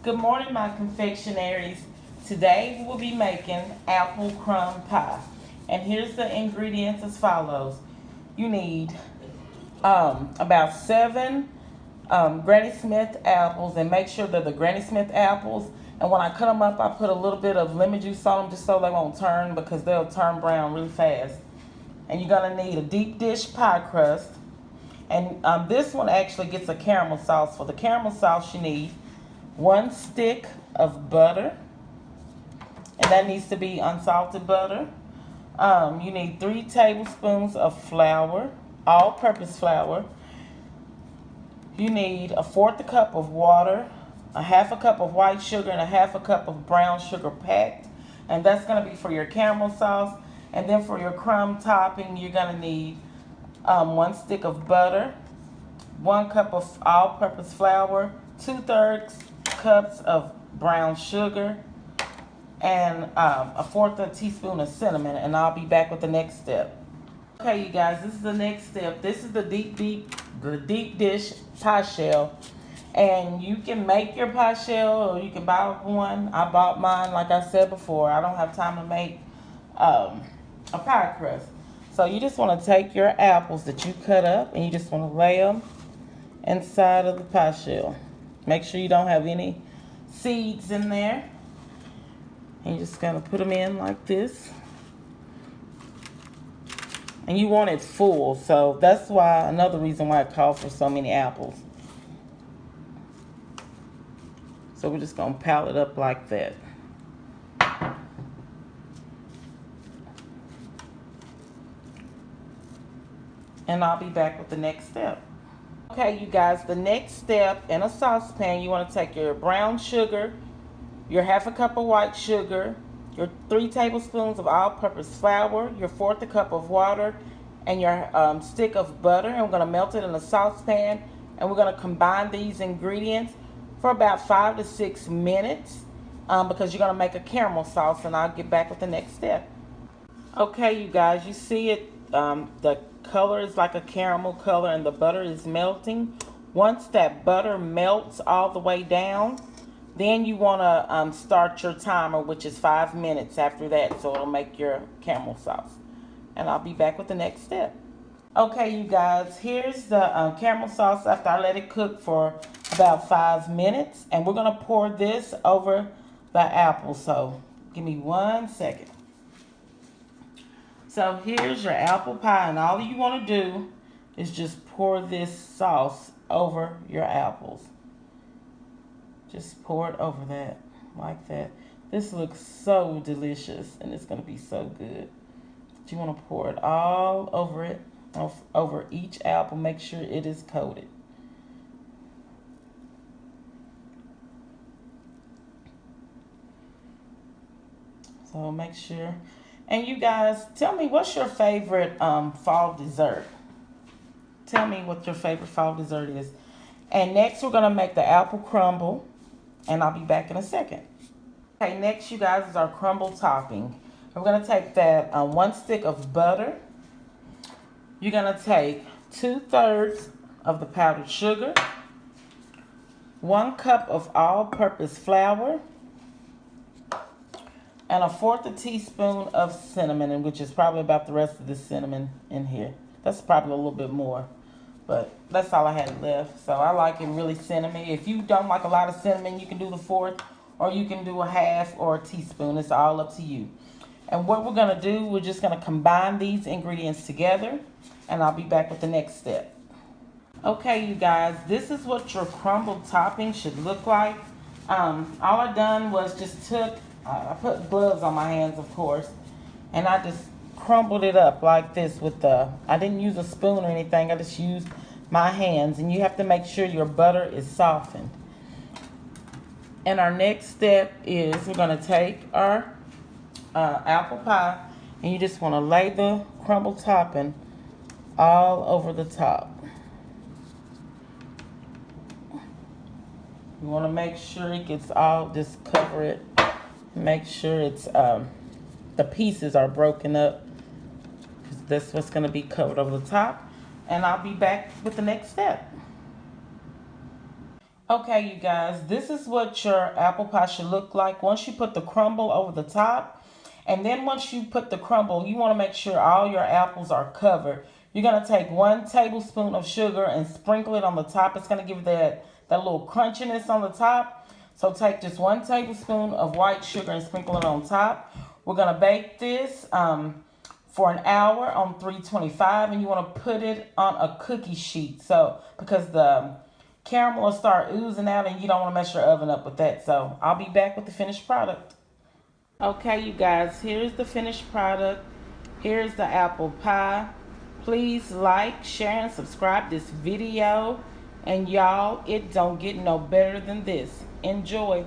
Good morning, my confectionaries. Today we will be making apple crumb pie. And here's the ingredients as follows. You need about 7 Granny Smith apples, and make sure they're the Granny Smith apples. And when I cut them up, I put a little bit of lemon juice on them just so they won't turn, because they'll turn brown really fast. And you're gonna need a deep dish pie crust. And this one actually gets a caramel sauce. For the caramel sauce, you need 1 stick of butter, and that needs to be unsalted butter. You need 3 tablespoons of flour, all-purpose flour. You need 1/4 cup of water, 1/2 cup of white sugar, and 1/2 cup of brown sugar packed. And that's going to be for your caramel sauce. And then for your crumb topping, you're going to need 1 stick of butter, 1 cup of all-purpose flour, 2/3 cups of brown sugar, and 1/4 teaspoon of cinnamon. And I'll be back with the next step. Okay, you guys, this is the next step. This is the deep dish pie shell. And you can make your pie shell, or you can buy one. I bought mine, like I said before. I don't have time to make a pie crust. So you just want to take your apples that you cut up, and you just want to lay them inside of the pie shell. Make sure you don't have any seeds in there. And you're just going to put them in like this. And you want it full, so that's why, another reason why it calls for so many apples. So we're just going to pile it up like that. And I'll be back with the next step. Okay, you guys, the next step, in a saucepan, you want to take your brown sugar, your 1/2 cup of white sugar, your 3 tablespoons of all-purpose flour, your 1/4 cup of water, and your stick of butter. And we're going to melt it in a saucepan. And we're going to combine these ingredients for about 5 to 6 minutes because you're going to make a caramel sauce. And I'll get back with the next step. Okay, you guys, you see it. The color is like a caramel color, and the butter is melting. Once that butter melts all the way down, then you want to start your timer, which is 5 minutes after that, so it'll make your caramel sauce. And I'll be back with the next step. Okay, you guys, here's the caramel sauce after I let it cook for about 5 minutes. And we're going to pour this over the apple. So give me 1 second. So here's your apple pie, and all you want to do is just pour this sauce over your apples. Just pour it over that, like that. This looks so delicious, and it's going to be so good. But you want to pour it all over it, over each apple. Make sure it is coated. So make sure. And you guys, tell me, what's your favorite fall dessert? Tell me what your favorite fall dessert is. And next, we're going to make the apple crumble. And I'll be back in a second. Okay, next, you guys, is our crumble topping. We're going to take that 1 stick of butter. You're going to take 2/3 of the powdered sugar, 1 cup of all-purpose flour, and 1/4 teaspoon of cinnamon, which is probably about the rest of the cinnamon in here. That's probably a little bit more, but that's all I had left. So I like it really cinnamony. If you don't like a lot of cinnamon, you can do the 1/4, or you can do 1/2 or a teaspoon. It's all up to you. And what we're going to do, we're just going to combine these ingredients together, and I'll be back with the next step. Okay, you guys, this is what your crumble topping should look like. All I done was just I put gloves on my hands, of course, and I just crumbled it up like this with I didn't use a spoon or anything. I just used my hands. And you have to make sure your butter is softened. And our next step is we're going to take our apple pie, and you just want to lay the crumble topping all over the top. You want to make sure it gets all, just cover it. Make sure it's the pieces are broken up, because that's what's going to be covered over the top. And I'll be back with the next step. Okay, you guys, this is what your apple pie should look like once you put the crumble over the top. And then once you put the crumble, you want to make sure all your apples are covered. You're going to take 1 tablespoon of sugar and sprinkle it on the top. It's going to give that little crunchiness on the top. So take just 1 tablespoon of white sugar and sprinkle it on top. We're going to bake this for an hour on 325, and you want to put it on a cookie sheet. So because the caramel will start oozing out and you don't want to mess your oven up with that. So I'll be back with the finished product. Okay, you guys, here's the finished product. Here's the apple pie. Please like, share, and subscribe this video. And y'all, it don't get no better than this. Enjoy.